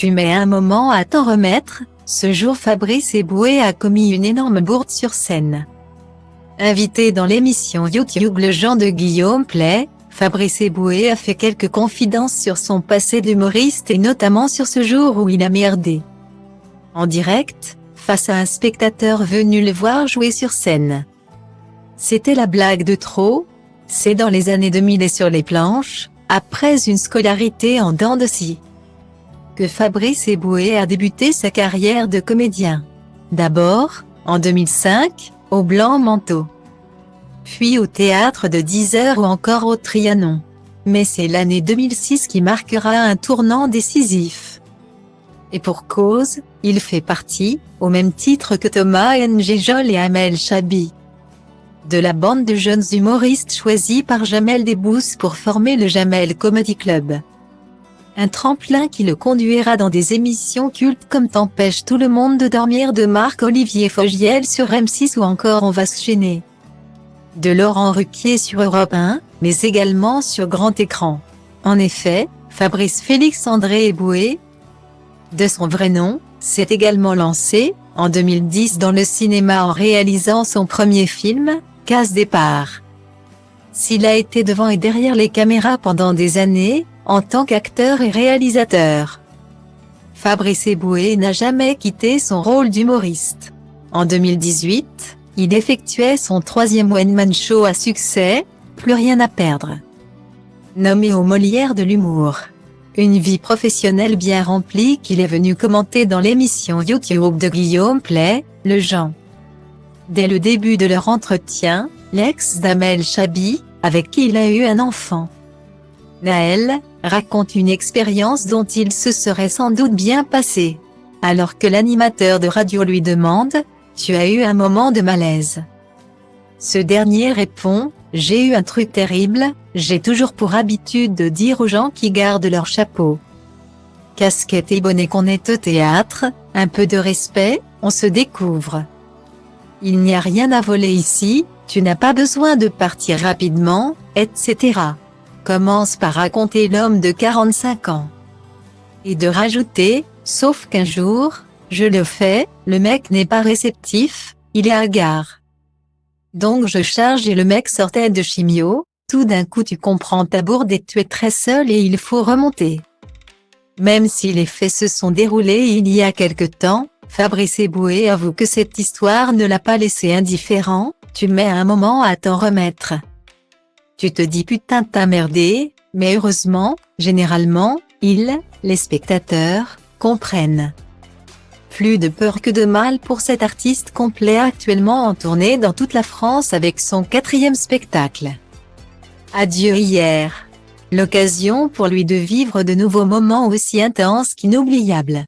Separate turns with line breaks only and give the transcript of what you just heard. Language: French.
Tu mets un moment à t'en remettre. Ce jour Fabrice Eboué a commis une énorme bourde sur scène. Invité dans l'émission YouTube Le Jean de Guillaume Play, Fabrice Eboué a fait quelques confidences sur son passé d'humoriste et notamment sur ce jour où il a merdé. En direct, face à un spectateur venu le voir jouer sur scène. C'était la blague de trop. C'est dans les années 2000 et sur les planches, après une scolarité en dents de scie, que Fabrice Eboué a débuté sa carrière de comédien. D'abord, en 2005, au Blanc Manteau. Puis au Théâtre de 10 heures ou encore au Trianon. Mais c'est l'année 2006 qui marquera un tournant décisif. Et pour cause, il fait partie, au même titre que Thomas N'Géjol et Amel Chabi, de la bande de jeunes humoristes choisis par Jamel Debbouze pour former le Jamel Comedy Club. Un tremplin qui le conduira dans des émissions cultes comme T'empêche tout le monde de dormir de Marc-Olivier Fogiel sur M6 ou encore On va se gêner de Laurent Ruquier sur Europe 1, mais également sur grand écran. En effet, Fabrice Félix André Eboué, de son vrai nom, s'est également lancé, en 2010 dans le cinéma en réalisant son premier film, Case Départ. S'il a été devant et derrière les caméras pendant des années, en tant qu'acteur et réalisateur, Fabrice Eboué n'a jamais quitté son rôle d'humoriste. En 2018, il effectuait son 3e one-man show à succès, Plus rien à perdre. Nommé au Molière de l'humour. Une vie professionnelle bien remplie qu'il est venu commenter dans l'émission YouTube de Guillaume Play, Le Jean. Dès le début de leur entretien, l'ex d'Amel Chabi, avec qui il a eu un enfant, Naël, raconte une expérience dont il se serait sans doute bien passé. Alors que l'animateur de radio lui demande « Tu as eu un moment de malaise ?» Ce dernier répond « J'ai eu un truc terrible, j'ai toujours pour habitude de dire aux gens qui gardent leur chapeau, casquette et bonnet qu'on est au théâtre, un peu de respect, on se découvre. Il n'y a rien à voler ici, tu n'as pas besoin de partir rapidement, etc. » Commence par raconter l'homme de 45 ans. Et de rajouter, sauf qu'un jour, je le fais, le mec n'est pas réceptif, il est hagard. Donc je charge et le mec sortait de chimio, tout d'un coup tu comprends ta bourde et tu es très seul et il faut remonter. Même si les faits se sont déroulés il y a quelque temps, Fabrice Eboué avoue que cette histoire ne l'a pas laissé indifférent, tu mets un moment à t'en remettre. Tu te dis putain t'as merdé, mais heureusement, généralement, les spectateurs, comprennent. Plus de peur que de mal pour cet artiste complet actuellement en tournée dans toute la France avec son 4e spectacle. Adieu hier. L'occasion pour lui de vivre de nouveaux moments aussi intenses qu'inoubliables.